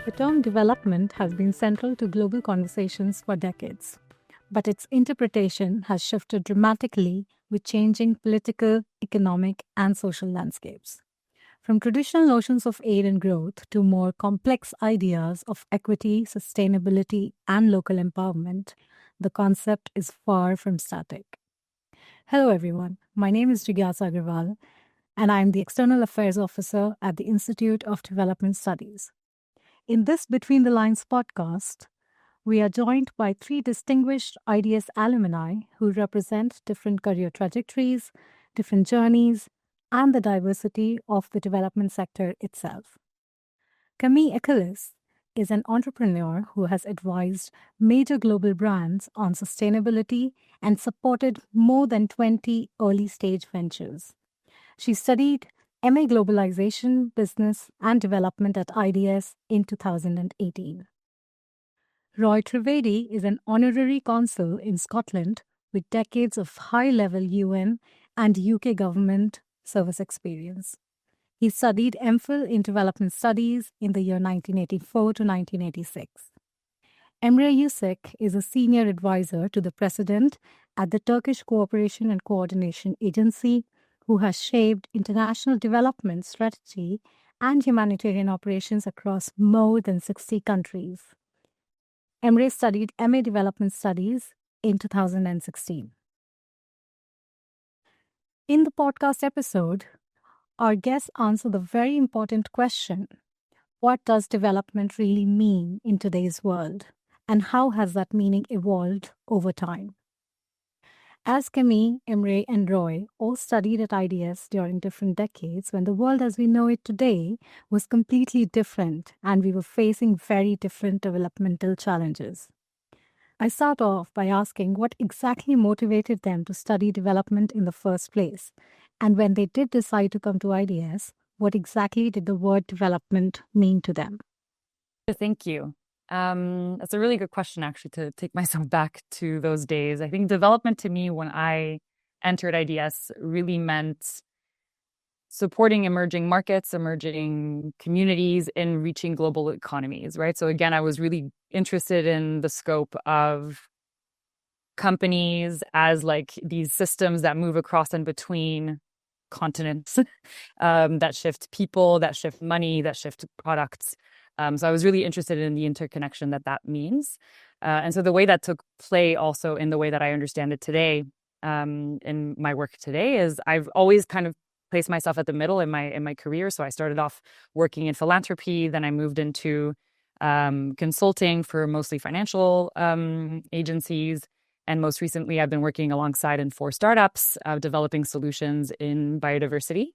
The term development has been central to global conversations for decades, but its interpretation has shifted dramatically with changing political, economic, and social landscapes. From traditional notions of aid and growth to more complex ideas of equity, sustainability, and local empowerment, the concept is far from static. Hello, everyone. My name is Jigyasa Agarwal, and I'm the External Affairs Officer at the Institute of Development Studies. In this Between the Lines podcast, we are joined by three distinguished IDS alumni who represent different career trajectories, different journeys, and the diversity of the development sector itself. Camille Accolas is an entrepreneur who has advised major global brands on sustainability and supported more than 20 early stage ventures. She studied MA Globalization, Business and Development at IDS in 2018. Roy Trivedy is an honorary consul in Scotland with decades of high-level UN and UK government service experience. He studied MPhil in Development Studies in the year 1984 to 1986. Emre Yuksek is a senior advisor to the president at the Turkish Cooperation and Coordination Agency, who has shaped international development strategy and humanitarian operations across more than 60 countries. Emre studied MA Development Studies in 2016. In the podcast episode, our guests answer the very important question: what does development really mean in today's world, and how has that meaning evolved over time? As Camille, Emre, and Roy all studied at IDS during different decades when the world as we know it today was completely different and we were facing very different developmental challenges. I start off by asking what exactly motivated them to study development in the first place, and when they did decide to come to IDS, what exactly did the word development mean to them? Thank you. That's a really good question, actually, to take myself back to those days. I think development to me when I entered IDS really meant supporting emerging markets, emerging communities in reaching global economies, right? So again, I was really interested in the scope of companies as like these systems that move across and between continents, that shift people, that shift money, that shift products. So I was really interested in the interconnection that means. And so the way that took play also in the way that I understand it today, in my work today, is I've always kind of placed myself at the middle in my career. So I started off working in philanthropy, then I moved into consulting for mostly financial agencies. And most recently, I've been working alongside in 4 startups, developing solutions in biodiversity.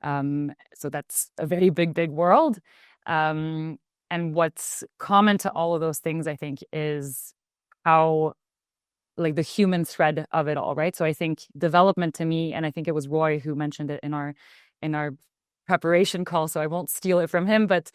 So that's a very big world. And what's common to all of those things, I think, is how, like, the human thread of it all, right? So I think development to me, and I think it was Roy who mentioned it in our preparation call, so I won't steal it from him, but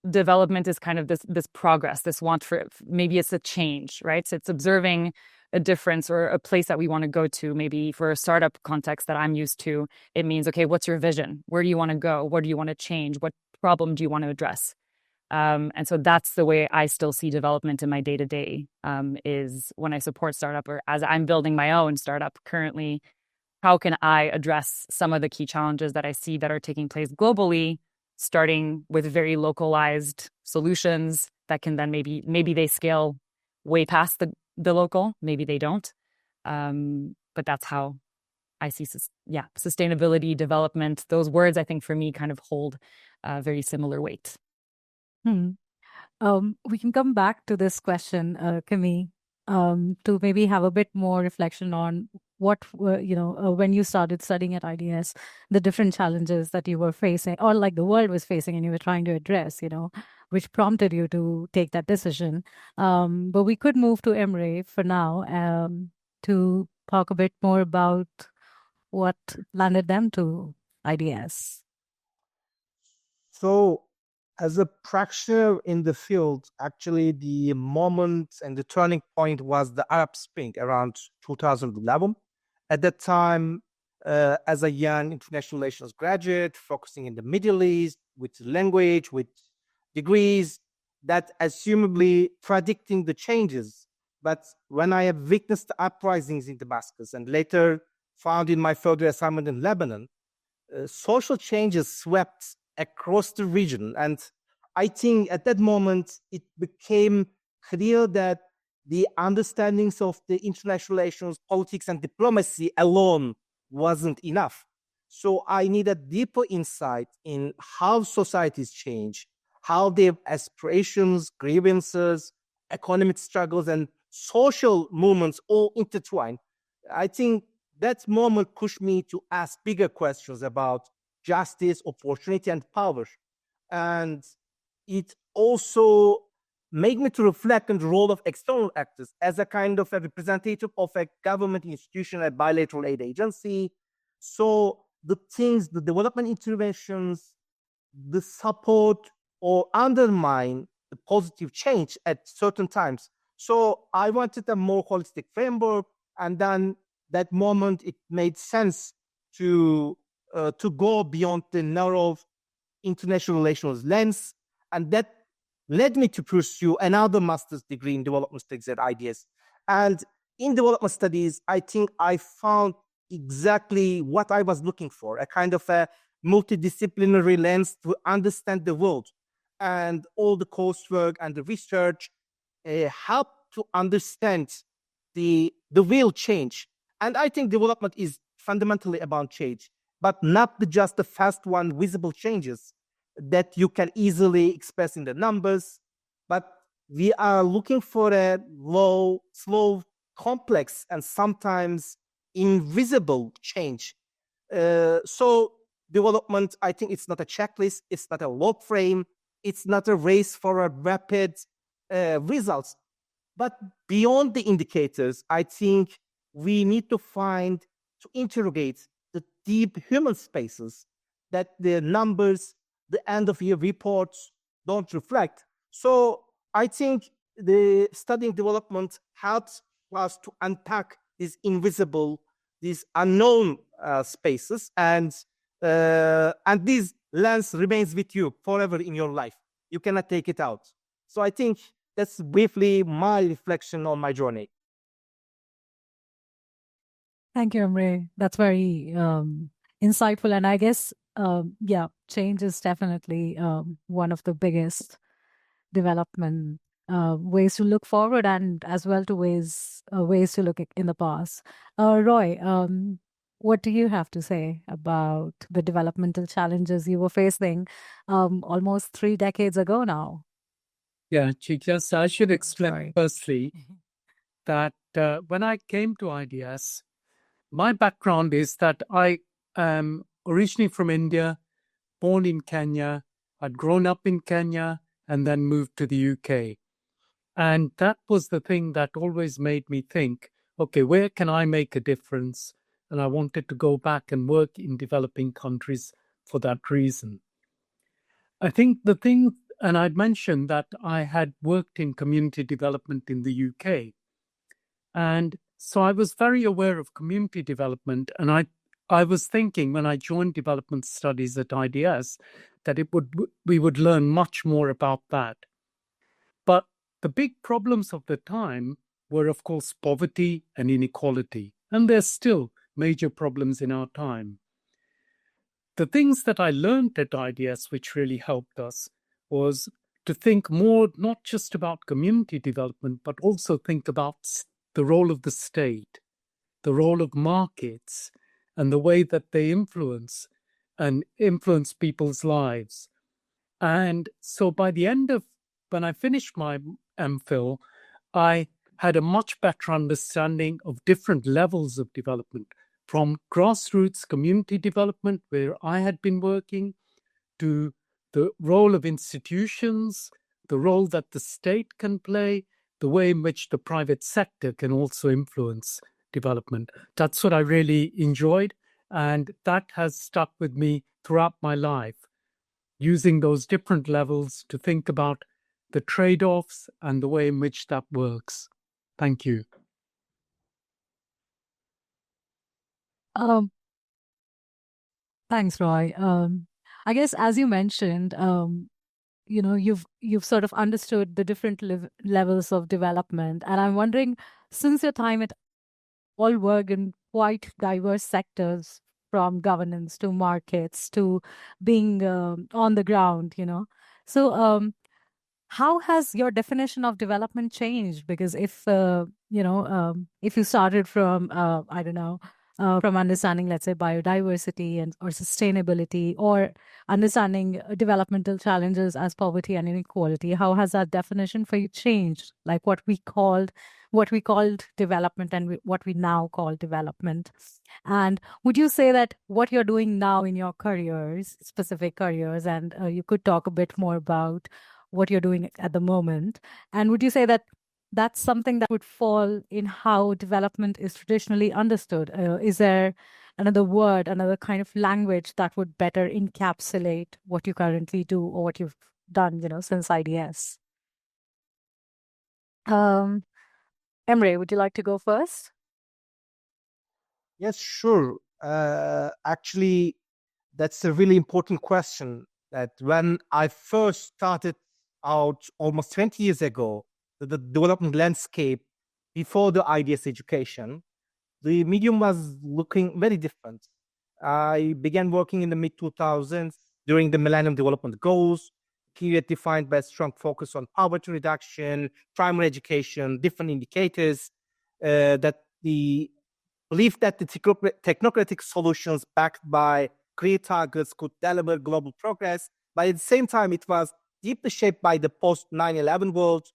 development is kind of this progress, this want for, maybe it's a change, right? So it's observing a difference or a place that we want to go to. Maybe for a startup context that I'm used to, it means, okay, what's your vision? Where do you want to go? What do you want to change? What problem do you want to address? And so that's the way I still see development in my day-to-day, is when I support startup, or as I'm building my own startup currently, how can I address some of the key challenges that I see that are taking place globally, starting with very localized solutions that can then maybe they scale way past the local, maybe they don't. But that's how I see, sustainability, development, those words, I think for me kind of hold very similar weight. We can come back to this question, Camille, to maybe have a bit more reflection on what were, when you started studying at IDS, the different challenges that you were facing, or like the world was facing and you were trying to address, which prompted you to take that decision. But we could move to Emre for now to talk a bit more about what landed them to IDS. So, as a practitioner in the field, actually the moment and the turning point was the Arab Spring around 2011. At that time, as a young international relations graduate, focusing in the Middle East with language, with degrees that assumably predicting the changes. But when I have witnessed uprisings in Damascus and later found in my further assignment in Lebanon, social changes swept across the region. And I think at that moment, it became clear that the understandings of the international relations, politics, and diplomacy alone wasn't enough. So I needed deeper insight in how societies change, how their aspirations, grievances, economic struggles, and social movements all intertwine. I think that moment pushed me to ask bigger questions about justice, opportunity, and power. And it also made me to reflect on the role of external actors as a kind of a representative of a government institution, a bilateral aid agency. So the things, the development interventions, the support or undermine the positive change at certain times. So I wanted a more holistic framework, and then that moment it made sense to go beyond the narrow international relations lens, and that led me to pursue another master's degree in development studies at IDS. And in development studies, I think I found exactly what I was looking for, a kind of a multidisciplinary lens to understand the world. And all the coursework and the research help to understand the real change. And I think development is fundamentally about change, but not just the fast one, visible changes that you can easily express in the numbers. But we are looking for a low, slow, complex, and sometimes invisible change. So development, I think it's not a checklist, it's not a log frame, it's not a race for a rapid results. But beyond the indicators, I think we need to interrogate the deep human spaces that the numbers, the end of year reports don't reflect. So I think the studying development helps us to unpack these invisible, these unknown spaces, and this lens remains with you forever in your life. You cannot take it out. So I think that's briefly my reflection on my journey. Thank you, Emre. That's very insightful. And I guess, yeah, change is definitely one of the biggest development ways to look forward, and as well to ways to look in the past. Roy, what do you have to say about the developmental challenges you were facing almost 3 decades ago now? Yeah, Jigyasa, I should explain Sorry. firstly that when I came to IDS, my background is that I am originally from India, born in Kenya. I'd grown up in Kenya and then moved to the UK. And that was the thing that always made me think, okay, where can I make a difference? And I wanted to go back and work in developing countries for that reason. I think the thing, and I'd mentioned that I had worked in community development in the UK. And so I was very aware of community development. And I was thinking when I joined development studies at IDS that we would learn much more about that. But the big problems of the time were, of course, poverty and inequality. And there's still major problems in our time. The things that I learned at IDS, which really helped us, was to think more, not just about community development, but also think about the role of the state, the role of markets, and the way that they influence people's lives. And so by the end of, when I finished my MPhil, I had a much better understanding of different levels of development, from grassroots community development, where I had been working, to the role of institutions, the role that the state can play, the way in which the private sector can also influence development. That's what I really enjoyed, and that has stuck with me throughout my life, using those different levels to think about the trade-offs and the way in which that works. Thank you. Thanks, Roy. I guess, as you mentioned, you've sort of understood the different levels of development, and I'm wondering, since your time at all work in quite diverse sectors, from governance to markets to being on the ground, so how has your definition of development changed? Because if you started from I don't know, from understanding, let's say, biodiversity and or sustainability, or understanding developmental challenges as poverty and inequality, how has that definition for you changed? Like what we called development and what we now call development. And would you say that what you're doing now in your careers, specific careers, and you could talk a bit more about what you're doing at the moment, and would you say that that's something that would fall in how development is traditionally understood? Is there another word, another kind of language that would better encapsulate what you currently do or what you've done, since IDS? Emre, would you like to go first? Yes, sure. Actually, that's a really important question. That when I first started out almost 20 years ago, the development landscape before the IDS education, the medium was looking very different. I began working in the mid-2000s during the Millennium Development Goals, period defined by a strong focus on poverty reduction, primary education, different indicators, that the belief that the technocratic solutions backed by clear targets could deliver global progress. But at the same time, it was deeply shaped by the post-9/11 world.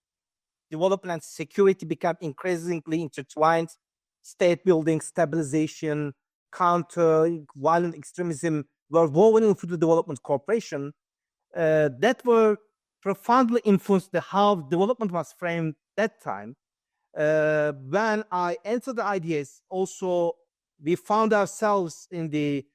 Development and security became increasingly intertwined. State building, stabilization, counter violent extremism were woven into the development cooperation that were profoundly influenced how development was framed that time. When I entered the IDS, also we found ourselves in the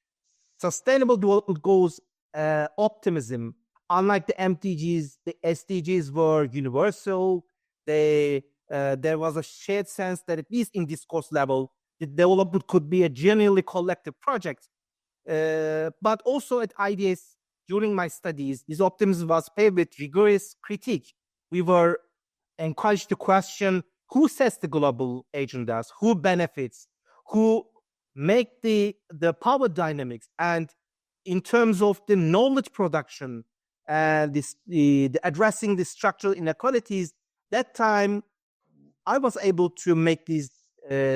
sustainable development goals optimism. Unlike the MTGs, the SDGs were universal. There was a shared sense that at least in discourse level, the development could be a genuinely collective project. But also at IDS, during my studies, this optimism was paired with rigorous critique. We were encouraged to question who sets the global agendas, who benefits, who make the power dynamics, and in terms of the knowledge production and the addressing the structural inequalities. That time, I was able to make these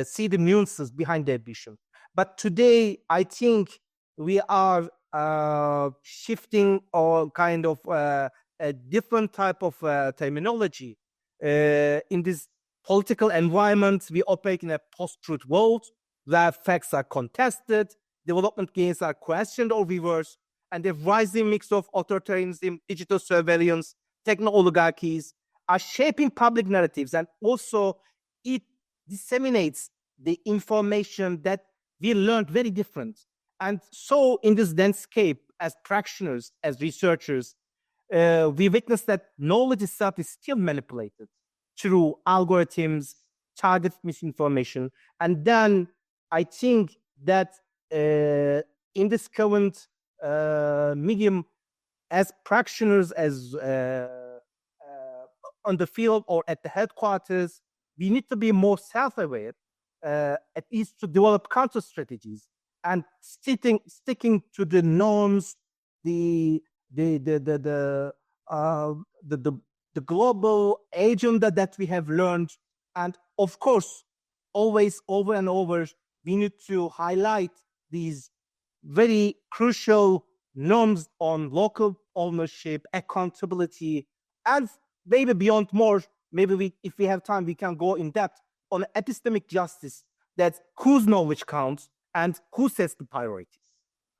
see the nuances behind their vision. But today, I think we are shifting or kind of a different type of terminology. In this political environment, we operate in a post-truth world where facts are contested, development gains are questioned or reversed, and the rising mix of authoritarianism, digital surveillance, techno-oligarchies are shaping public narratives, and also it disseminates the information that we learned very different. And so in this landscape, as practitioners, as researchers, we witness that knowledge itself is still manipulated through algorithms, targeted misinformation. And then I think that in this current medium, as practitioners, as on the field or at the headquarters, we need to be more self-aware, at least to develop counter strategies and sticking to the norms, the global agenda that we have learned. And of course, always over and over, we need to highlight these very crucial norms on local ownership, accountability, and maybe beyond more. Maybe if we have time, we can go in depth on epistemic justice, that whose knowledge counts and who sets the priorities.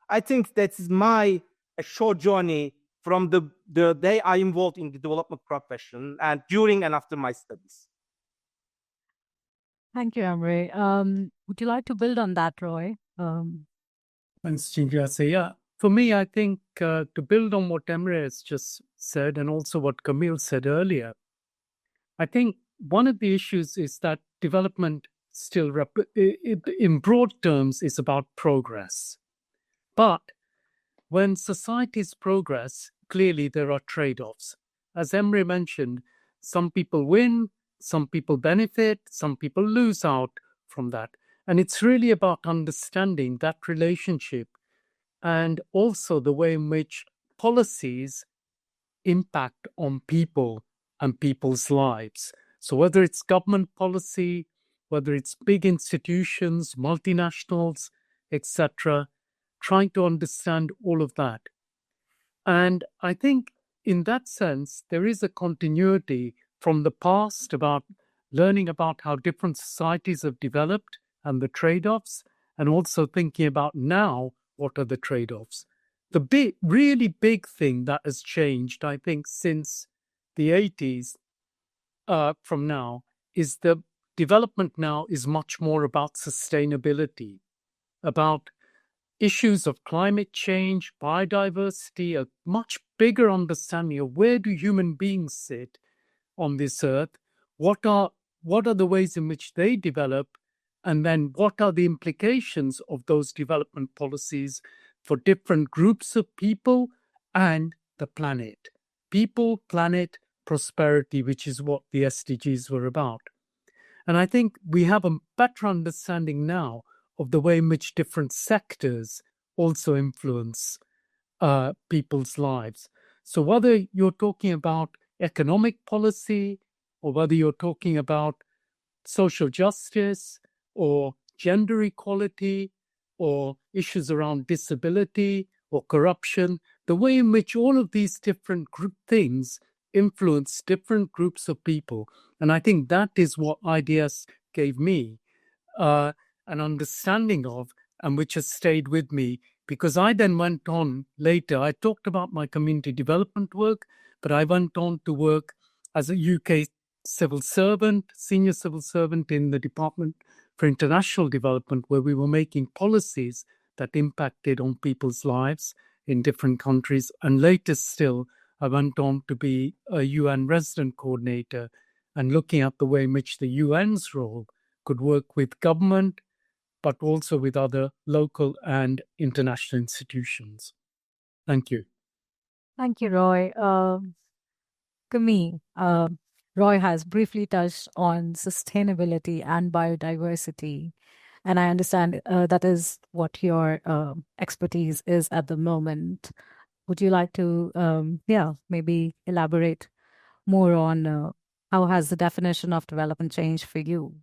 I think that is my short journey from the day I involved in the development profession and during and after my studies. Thank you, Emre. Would you like to build on that, Roy? Thanks, Jigyasa. Yeah, for me, I think to build on what Emre has just said and also what Camille said earlier, I think one of the issues is that development still, in broad terms, is about progress. But when societies progress, clearly there are trade-offs. As Emre mentioned, some people win, some people benefit, some people lose out from that. And it's really about understanding that relationship and also the way in which policies impact on people and people's lives. So whether it's government policy, whether it's big institutions, multinationals, etc., trying to understand all of that. And I think in that sense, there is a continuity from the past about learning about how different societies have developed and the trade-offs, and also thinking about now, what are the trade-offs? The really big thing that has changed, I think, since the 80s from now is the development now is much more about sustainability, about issues of climate change, biodiversity, a much bigger understanding of where do human beings sit on this earth, what are the ways in which they develop, and then what are the implications of those development policies for different groups of people and the planet. People, planet, prosperity, which is what the SDGs were about. And I think we have a better understanding now of the way in which different sectors also influence people's lives. So whether you're talking about economic policy, or whether you're talking about social justice, or gender equality, or issues around disability, or corruption, the way in which all of these different things influence different groups of people. And I think that is what IDS gave me an understanding of, and which has stayed with me, because I then went on later. I talked about my community development work, but I went on to work as a UK civil servant, senior civil servant in the Department for International Development, where we were making policies that impacted on people's lives in different countries. And later still, I went on to be a UN resident coordinator and looking at the way in which the UN's role could work with government, but also with other local and international institutions. Thank you. Thank you, Roy. Camille, Roy has briefly touched on sustainability and biodiversity. And I understand that is what your expertise is at the moment. Would you like to, maybe elaborate more on how has the definition of development changed for you?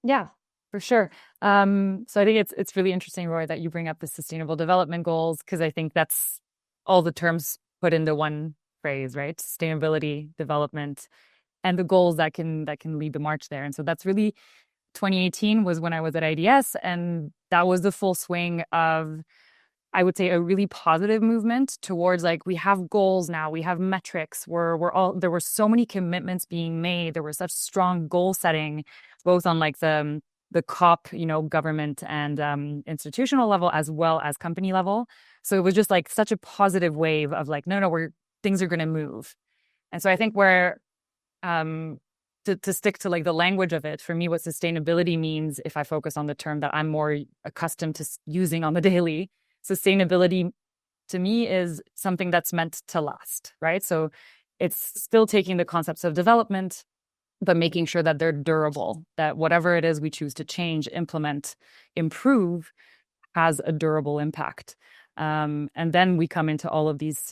Yeah, for sure. So I think it's really interesting, Roy, that you bring up the Sustainable Development Goals, because I think that's all the terms put into one phrase, right? Sustainability, development, and the goals that can lead the march there. And so that's really 2018 was when I was at IDS, and that was the full swing of, I would say, a really positive movement towards, like, we have goals now, we have metrics, there were so many commitments being made, there was such strong goal setting, both on like the COP, government and institutional level, as well as company level. So it was just like such a positive wave of like, no, things are going to move. And so I think where to stick to like the language of it, for me, what sustainability means, if I focus on the term that I'm more accustomed to using on the daily, sustainability to me is something that's meant to last, right? So it's still taking the concepts of development, but making sure that they're durable, that whatever it is we choose to change, implement, improve has a durable impact. And then we come into all of these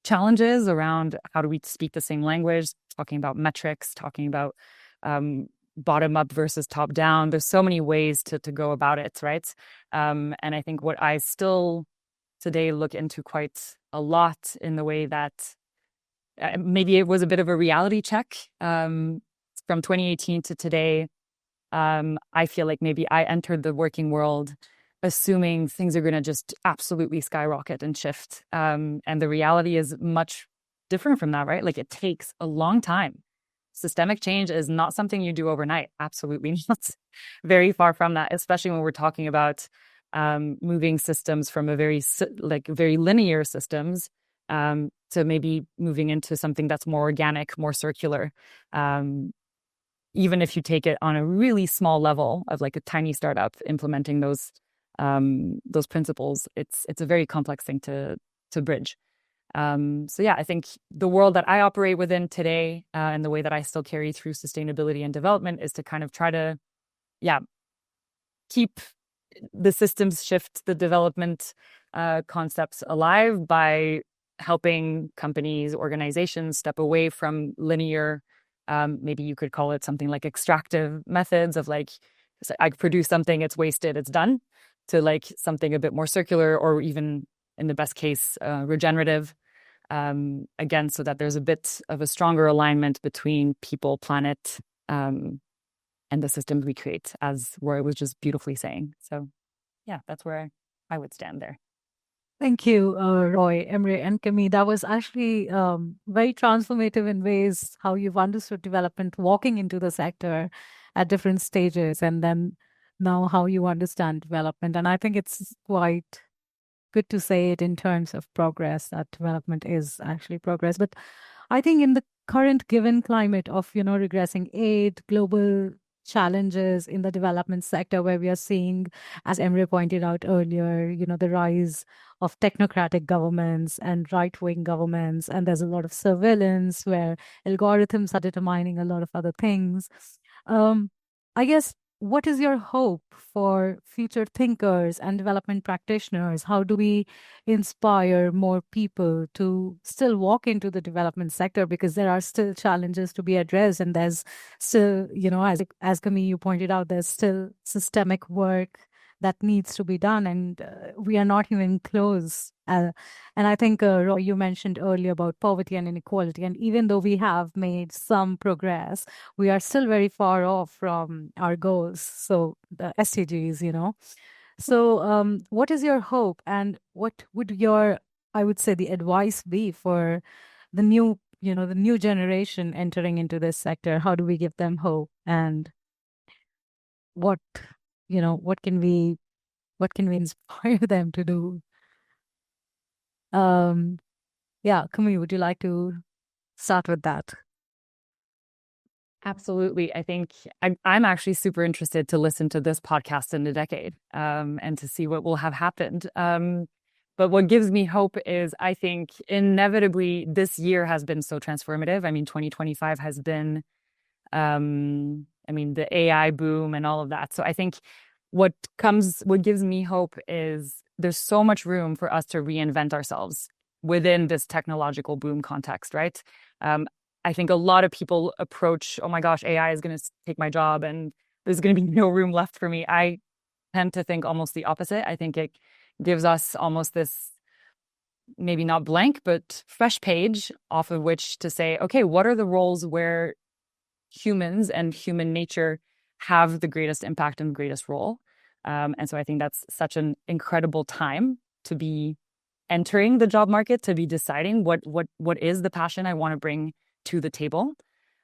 challenges around how do we speak the same language, talking about metrics, talking about bottom up versus top down. There's so many ways to go about it, right? And I think what I still today look into quite a lot in the way that maybe it was a bit of a reality check from 2018 to today. I feel like maybe I entered the working world assuming things are going to just absolutely skyrocket and shift. And the reality is much different from that, right? Like, it takes a long time. Systemic change is not something you do overnight. Absolutely not. Very far from that, especially when we're talking about moving systems from a very linear systems to maybe moving into something that's more organic, more circular. Even if you take it on a really small level of like a tiny startup implementing those principles, it's a very complex thing to bridge. So yeah, I think the world that I operate within today and the way that I still carry through sustainability and development is to kind of try to, keep the systems shift, the development concepts alive by helping companies, organizations step away from linear, maybe you could call it something like extractive methods of like, I produce something, it's wasted, it's done, to like something a bit more circular or even in the best case, regenerative. Again, so that there's a bit of a stronger alignment between people, planet, and the systems we create, as Roy was just beautifully saying. So yeah, that's where I would stand there. Thank you, Roy, Emre, and Camille. That was actually very transformative in ways how you've understood development, walking into the sector at different stages, and then now how you understand development. And I think it's quite good to say it in terms of progress, that development is actually progress. But I think in the current given climate of, regressing aid, global challenges in the development sector, where we are seeing, as Emre pointed out earlier, the rise of technocratic governments and right-wing governments, and there's a lot of surveillance where algorithms are determining a lot of other things. I guess, what is your hope for future thinkers and development practitioners? How do we inspire more people to still walk into the development sector? Because there are still challenges to be addressed, and there's still, as Camille, you pointed out, there's still systemic work that needs to be done, and we are not even close. And I think, Roy, you mentioned earlier about poverty and inequality, and even though we have made some progress, we are still very far off from our goals. So the SDGs, So what is your hope, and what would your, I would say, the advice be for the new, the new generation entering into this sector? How do we give them hope, and what can we inspire them to do? Camille, would you like to start with that? Absolutely. I think I'm actually super interested to listen to this podcast in a decade and to see what will have happened. But what gives me hope is, I think inevitably this year has been so transformative. I mean, 2025 has been, the AI boom and all of that. So I think what gives me hope is there's so much room for us to reinvent ourselves within this technological boom context, right? I think a lot of people approach, oh my gosh, AI is going to take my job and there's going to be no room left for me. I tend to think almost the opposite. I think it gives us almost this, maybe not blank, but fresh page off of which to say, okay, what are the roles where humans and human nature have the greatest impact and greatest role? And so I think that's such an incredible time to be entering the job market, to be deciding what is the passion I want to bring to the table.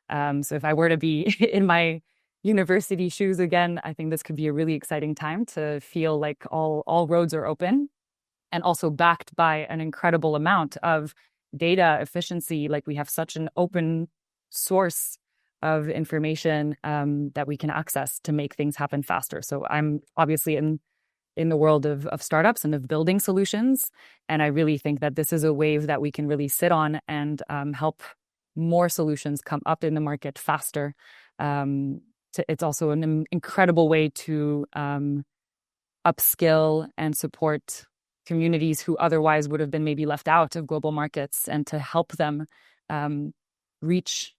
So if I were to be in my university shoes again, I think this could be a really exciting time to feel like all roads are open, and also backed by an incredible amount of data efficiency. Like, we have such an open source of information that we can access to make things happen faster. So I'm obviously in the world of startups and of building solutions. And I really think that this is a wave that we can really sit on and help more solutions come up in the market faster. It's also an incredible way to upskill and support communities who otherwise would have been maybe left out of global markets, and to help them reach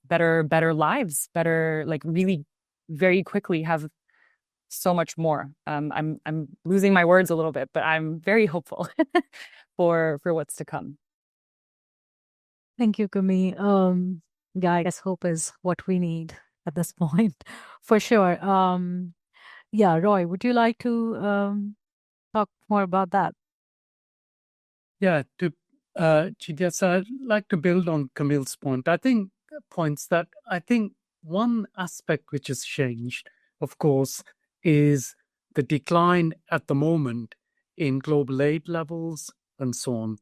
better lives, better, like, really very quickly have so much more. I'm losing my words a little bit, but I'm very hopeful for what's to come. Thank you, Camille. I guess hope is what we need at this point, for sure. Roy, would you like to talk more about that? Yeah, Jigyasa, I'd like to build on Camille's point. I think one aspect which has changed, of course, is the decline at the moment in global aid levels and so on.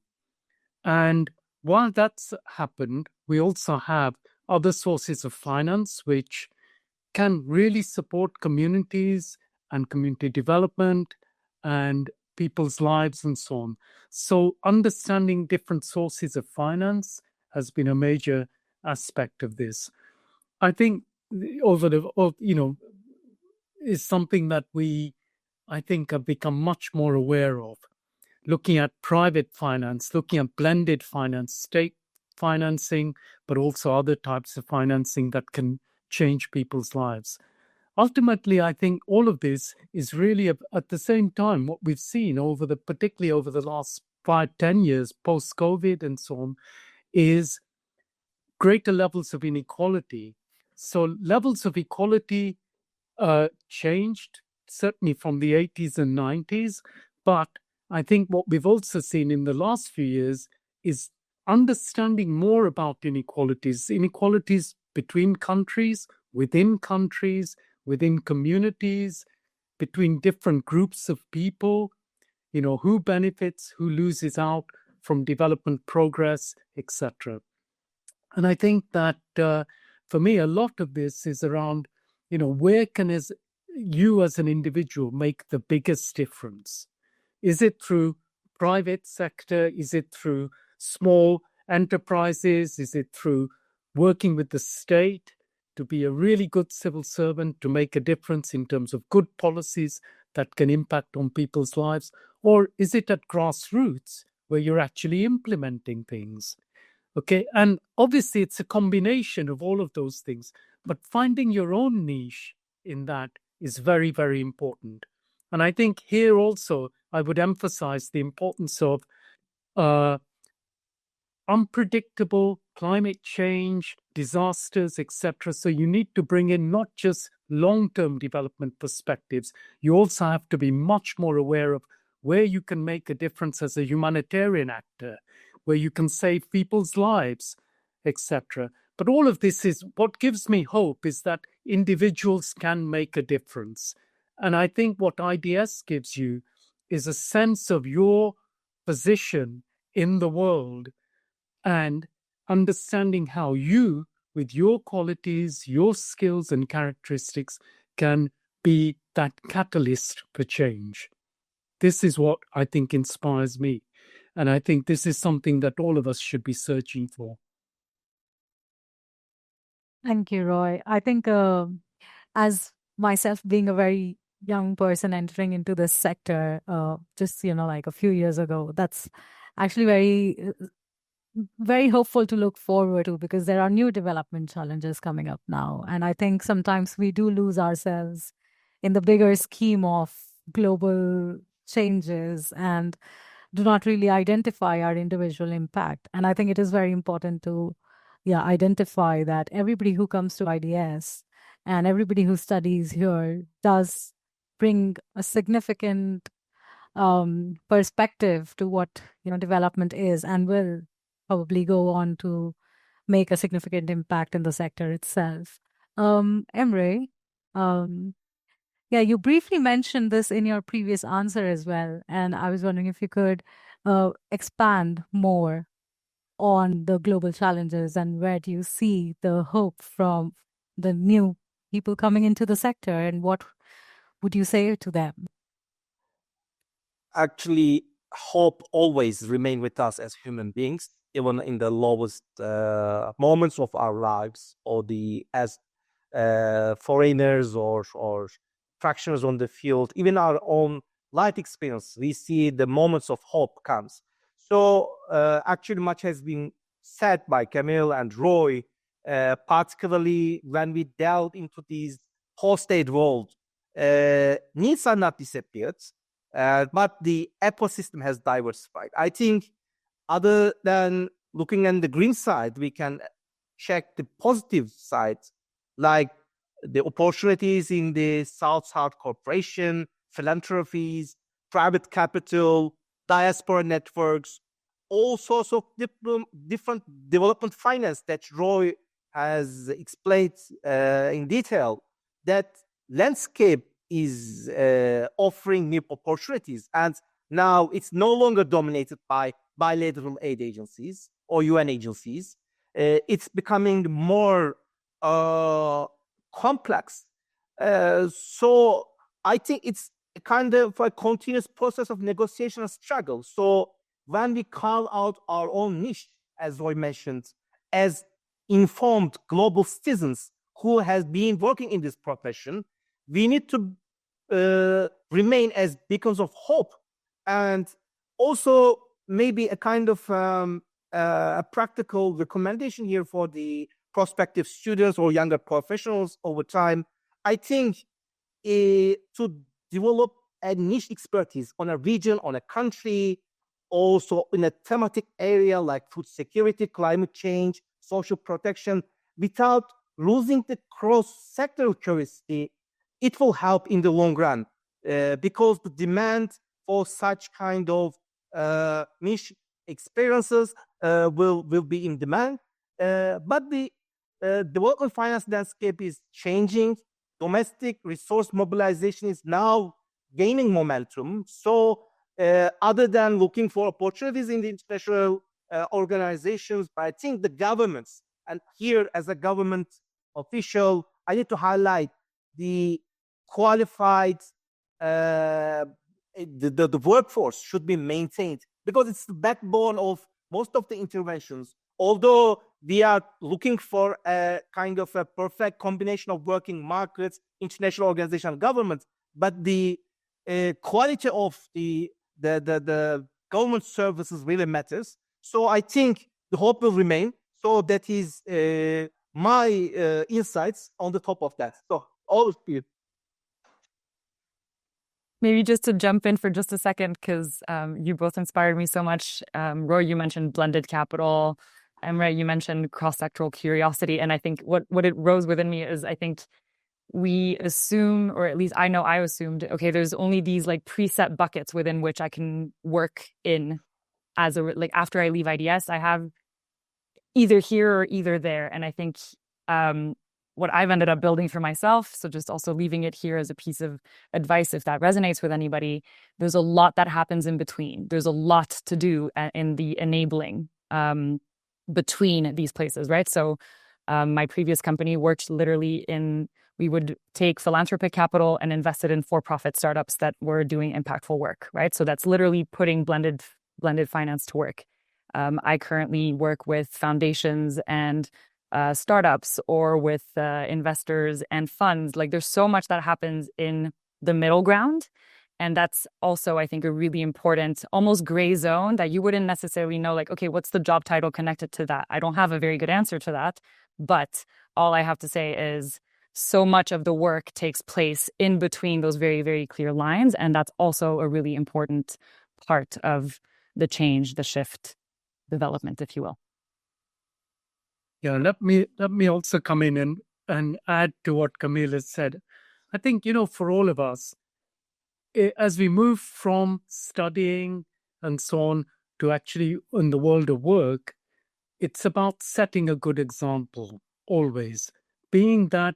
And while that's happened, we also have other sources of finance which can really support communities and community development and people's lives and so on. So understanding different sources of finance has been a major aspect of this. I think is something that I think, have become much more aware of. Looking at private finance, looking at blended finance, state financing, but also other types of financing that can change people's lives. Ultimately, I think all of this is really at the same time what we've seen particularly over the last 5-10 years, post-COVID and so on, is greater levels of inequality. So levels of equality changed, certainly from the 80s and 90s. But I think what we've also seen in the last few years is understanding more about inequalities between countries, within communities, between different groups of people, who benefits, who loses out from development progress, etc. And I think that for me, a lot of this is around, where can you as an individual make the biggest difference? Is it through private sector? Is it through small enterprises? Is it through working with the state to be a really good civil servant, to make a difference in terms of good policies that can impact on people's lives? Or is it at grassroots where you're actually implementing things? Okay, and obviously it's a combination of all of those things, but finding your own niche in that is very, very important. And I think here also I would emphasize the importance of unpredictable climate change, disasters, etc. So you need to bring in not just long-term development perspectives, you also have to be much more aware of where you can make a difference as a humanitarian actor, where you can save people's lives, etc. But all of this is what gives me hope, is that individuals can make a difference. And I think what IDS gives you is a sense of your position in the world and understanding how you, with your qualities, your skills and characteristics, can be that catalyst for change. This is what I think inspires me. And I think this is something that all of us should be searching for. Thank you, Roy. I think as myself being a very young person entering into this sector, just, like a few years ago, that's actually very hopeful to look forward to, because there are new development challenges coming up now. And I think sometimes we do lose ourselves in the bigger scheme of global changes and do not really identify our individual impact. And I think it is very important to identify that everybody who comes to IDS and everybody who studies here does bring a significant perspective to what development is, and will probably go on to make a significant impact in the sector itself. Emre, you briefly mentioned this in your previous answer as well, and I was wondering if you could expand more on the global challenges and where do you see the hope from the new people coming into the sector, and what would you say to them? Actually, hope always remain with us as human beings, even in the lowest moments of our lives, or as foreigners or practitioners on the field. Even our own life experience, we see the moments of hope comes. So actually, much has been said by Camille and Roy, particularly when we delve into these post-aid world. Needs are not disappeared, but the ecosystem has diversified. I think other than looking at the green side, we can check the positive side, like the opportunities in the South-South cooperation, philanthropies, private capital, diaspora networks, all sorts of different development finance that Roy has explained in detail. That landscape is offering new opportunities, and now it's no longer dominated by bilateral aid agencies or UN agencies. It's becoming more complex. So I think it's a kind of a continuous process of negotiation and struggle. So when we carve out our own niche, as Roy mentioned, as informed global citizens who has been working in this profession, we need to remain as beacons of hope, and also maybe a kind of a practical recommendation here for the prospective students or younger professionals over time. I think to develop a niche expertise on a region, on a country, also in a thematic area like food security, climate change, social protection, without losing the cross-sectoral curiosity, it will help in the long run, because the demand for such kind of niche experiences will be in demand. But the development finance landscape is changing. Domestic resource mobilization is now gaining momentum. So other than looking for opportunities in the international organizations, I think the governments, and here as a government official, I need to highlight the qualified, the workforce should be maintained, because it's the backbone of most of the interventions. Although we are looking for a kind of a perfect combination of working markets, international organization, and government, but the quality of the government services really matters. So I think the hope will remain. So that is my insights on the top of that. So all of you. Maybe just to jump in for just a second, because you both inspired me so much. Roy, you mentioned blended capital. Emre, you mentioned cross-sectoral curiosity. And I think what it rose within me is, I think we assume, or at least I know I assumed, okay, there's only these like preset buckets within which I can work in as like after I leave IDS, I have either here or either there. And I think what I've ended up building for myself, so just also leaving it here as a piece of advice, if that resonates with anybody, there's a lot that happens in between. There's a lot to do in the enabling between these places, right? So my previous company worked literally we would take philanthropic capital and invest it in for-profit startups that were doing impactful work, right? So that's literally putting blended finance to work. I currently work with foundations and startups, or with investors and funds. Like there's so much that happens in the middle ground. And that's also, I think, a really important, almost gray zone that you wouldn't necessarily know, like, okay, what's the job title connected to that? I don't have a very good answer to that. But all I have to say is so much of the work takes place in between those very, very clear lines. And that's also a really important part of the change, the shift, development, if you will. Yeah, let me also come in and add to what Camille has said. I think, for all of us, as we move from studying and so on to actually in the world of work, it's about setting a good example always, being that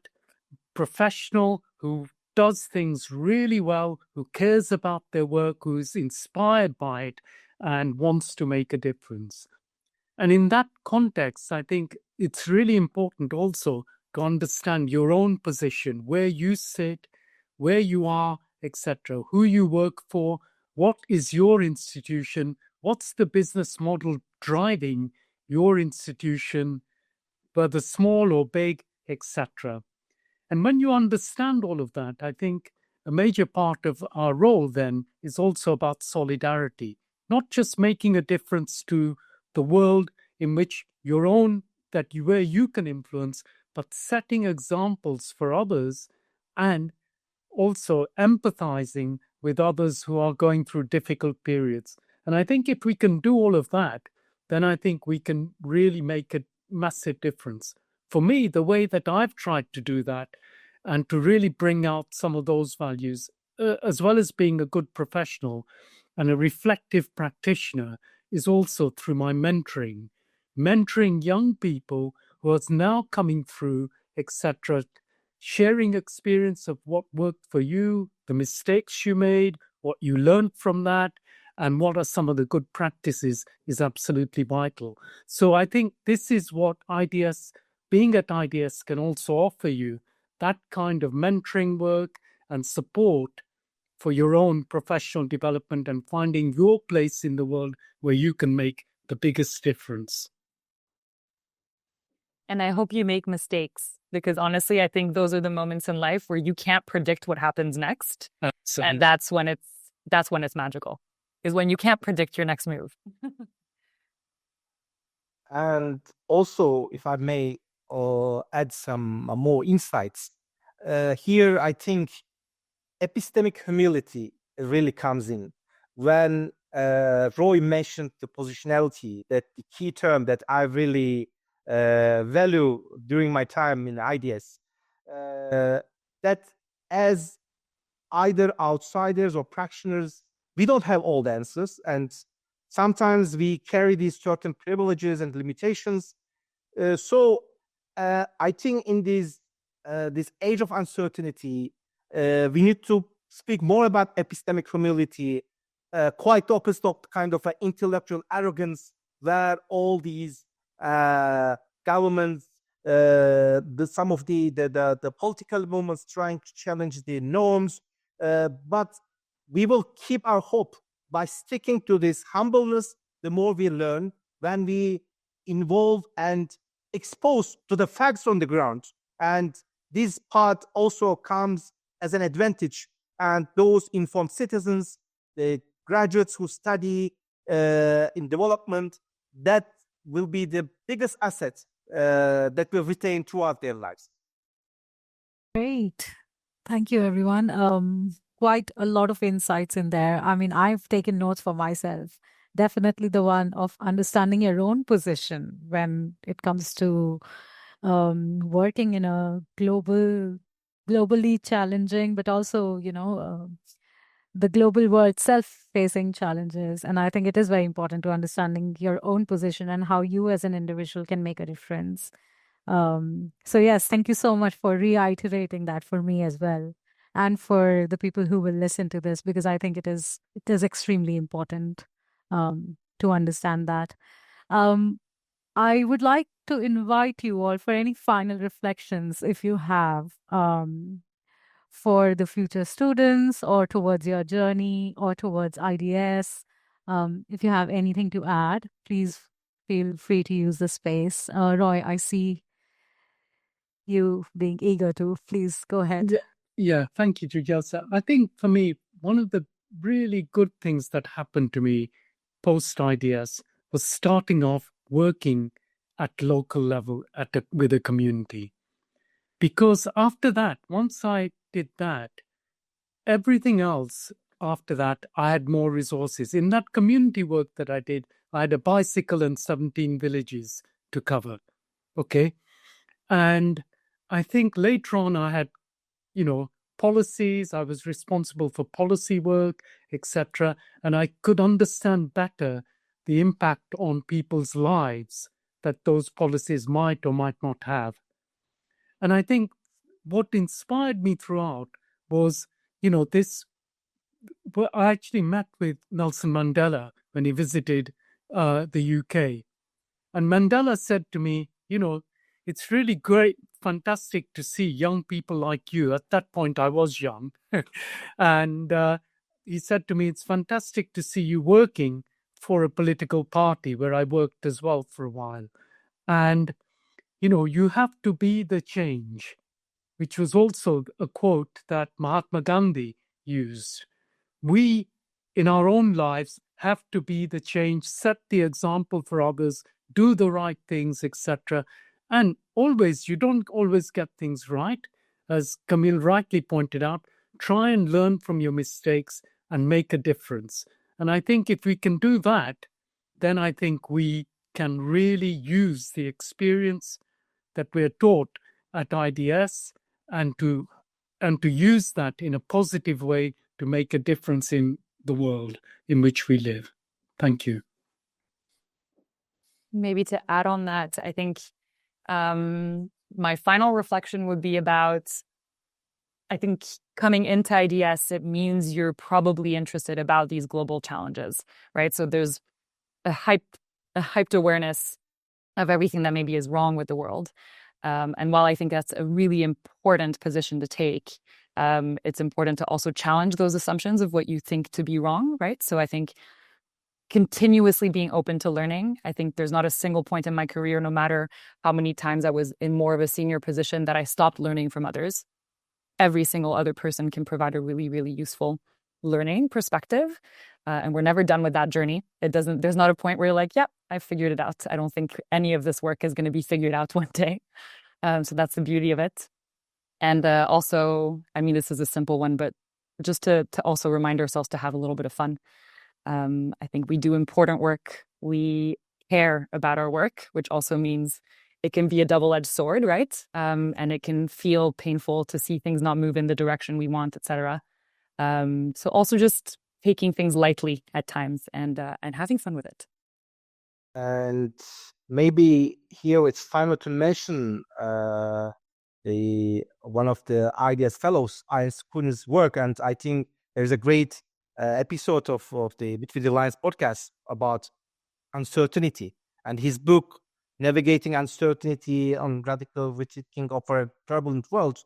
professional who does things really well, who cares about their work, who's inspired by it and wants to make a difference. And in that context, I think it's really important also to understand your own position, where you sit, where you are, etc., who you work for, what is your institution, what's the business model driving your institution, whether small or big, etc. And when you understand all of that, I think a major part of our role then is also about solidarity, not just making a difference to the world in which where you can influence, but setting examples for others and also empathizing with others who are going through difficult periods. And I think if we can do all of that, then I think we can really make a massive difference. For me, the way that I've tried to do that and to really bring out some of those values, as well as being a good professional and a reflective practitioner, is also through my mentoring young people who are now coming through, etc., sharing experience of what worked for you, the mistakes you made, what you learned from that, and what are some of the good practices is absolutely vital. So I think this is what being at IDS can also offer you, that kind of mentoring work and support for your own professional development and finding your place in the world where you can make the biggest difference. And I hope you make mistakes, because honestly, I think those are the moments in life where you can't predict what happens next. Absolutely. And that's when it's magical, is when you can't predict your next move. And also, if I may add some more insights, here I think epistemic humility really comes in. When Roy mentioned the positionality, that the key term that I really value during my time in IDS, that as either outsiders or practitioners, we don't have all the answers, and sometimes we carry these certain privileges and limitations. So I think in this age of uncertainty, we need to speak more about epistemic humility, quite the opposite of kind of an intellectual arrogance, where all these governments, some of the political movements trying to challenge the norms, but we will keep our hope by sticking to this humbleness. The more we learn, when we involve and expose to the facts on the ground, and this part also comes as an advantage. And those informed citizens, the graduates who study in development, that will be the biggest asset that will retain throughout their lives. Great. Thank you, everyone. Quite a lot of insights in there. I mean, I've taken notes for myself. Definitely the one of understanding your own position when it comes to working in a globally challenging, but also, the global world self-facing challenges. And I think it is very important to understanding your own position and how you as an individual can make a difference. So yes, thank you so much for reiterating that for me as well, and for the people who will listen to this, because I think it is extremely important to understand that. I would like to invite you all for any final reflections, if you have, for the future students or towards your journey or towards IDS. If you have anything to add, please feel free to use the space. Roy, I see you being eager to. Please go ahead. Yeah, thank you, Jigyasa. I think for me, one of the really good things that happened to me post IDS was starting off working at local level with a community. Because after that, once I did that, everything else after that, I had more resources. In that community work that I did, I had a bicycle and 17 villages to cover. Okay. And I think later on I had, policies. I was responsible for policy work, etc. And I could understand better the impact on people's lives that those policies might or might not have. And I think what inspired me throughout was, I actually met with Nelson Mandela when he visited the UK. And Mandela said to me, it's really great, fantastic to see young people like you. At that point, I was young. And he said to me, it's fantastic to see you working for a political party, where I worked as well for a while. And, you have to be the change, which was also a quote that Mahatma Gandhi used. We, in our own lives, have to be the change, set the example for others, do the right things, etc. And always, you don't always get things right. As Camille rightly pointed out, try and learn from your mistakes and make a difference. And I think if we can do that, then I think we can really use the experience that we're taught at IDS and to use that in a positive way to make a difference in the world in which we live. Thank you. Maybe to add on that, I think my final reflection would be about, I think coming into IDS, it means you're probably interested about these global challenges, right? So there's a hyped awareness of everything that maybe is wrong with the world. And while I think that's a really important position to take, It's important to also challenge those assumptions of what you think to be wrong, right? So I think continuously being open to learning. I think there's not a single point in my career, no matter how many times I was in more of a senior position, that I stopped learning from others. Every single other person can provide a really, really useful learning perspective. And we're never done with that journey. There's not a point where you're like, yep, I figured it out. I don't think any of this work is going to be figured out one day. So that's the beauty of it. And also, I mean, this is a simple one, but just to also remind ourselves to have a little bit of fun. I think we do important work. We care about our work, which also means it can be a double-edged sword, right? And it can feel painful to see things not move in the direction we want, etc. So also just taking things lightly at times and having fun with it. And maybe here it's final to mention one of the IDS fellows, Iris Kuhn's work, and I think there's a great episode of the Between the Lines podcast about uncertainty, and his book Navigating Uncertainty on Radical Rethinking of a Turbulent World.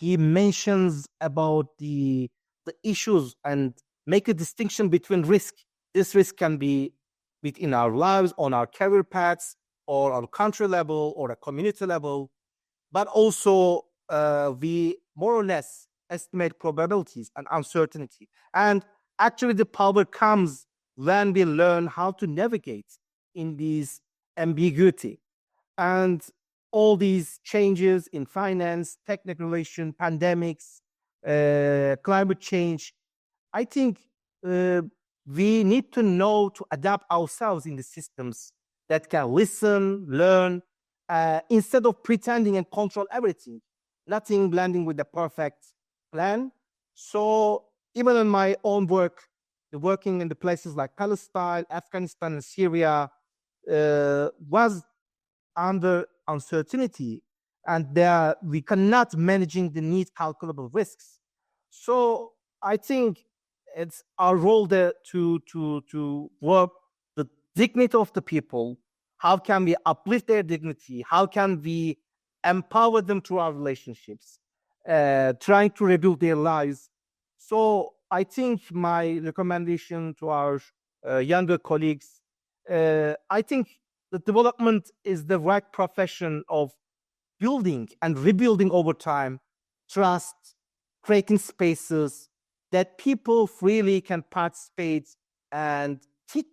He mentions about the issues and make a distinction between risk. This risk can be within our lives, on our career paths, or on country level, or a community level, but also we more or less estimate probabilities and uncertainty. And actually the power comes when we learn how to navigate in these ambiguity. And all these changes in finance, technical relation, pandemics, climate change, I think we need to know to adapt ourselves in the systems that can listen, learn, instead of pretending and control everything, nothing blending with the perfect plan. So even in my own work, working in the places like Palestine, Afghanistan, and Syria, was under uncertainty, and there we cannot managing the neat calculable risks. So I think it's our role there to work the dignity of the people. How can we uplift their dignity? How can we empower them through our relationships, trying to rebuild their lives? So I think my recommendation to our younger colleagues, I think the development is the right profession of building and rebuilding over time trust, creating spaces that people freely can participate and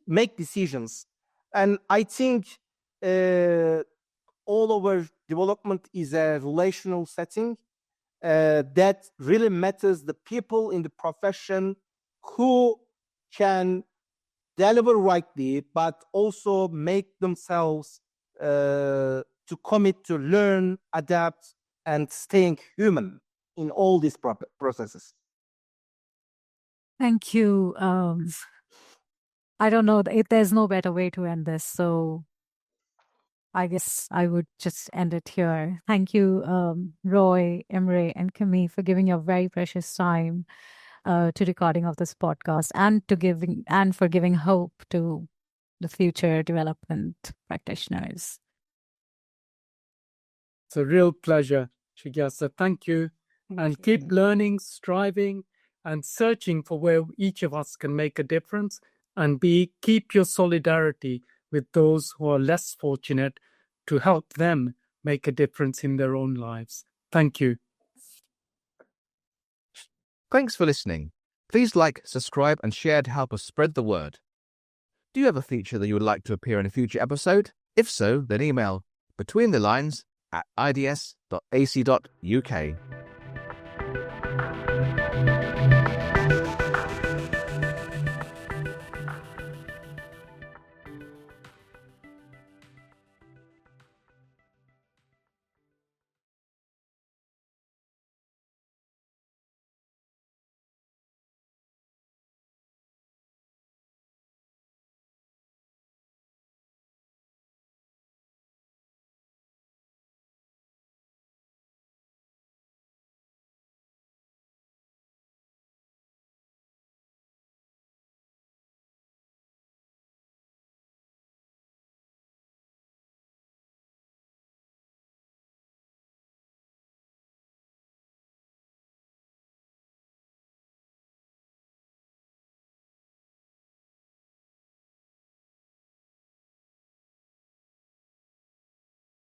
make decisions. And I think all over development is a relational setting that really matters. The people in the profession who can deliver rightly, but also make themselves to commit to learn, adapt, and staying human in all these processes. Thank you. I don't know if there's no better way to end this, so I guess I would just end it here. Thank you, Roy, Emre, and Camille, for giving your very precious time to recording of this podcast and for giving hope to the future development practitioners. It's a real pleasure, Jigyasa. Thank you. And keep learning, striving, and searching for where each of us can make a difference. And keep your solidarity with those who are less fortunate to help them make a difference in their own lives. Thank you. Thanks for listening. Please like, subscribe, and share to help us spread the word. Do you have a feature that you would like to appear in a future episode? If so, then email betweenthelines@ids.ac.uk.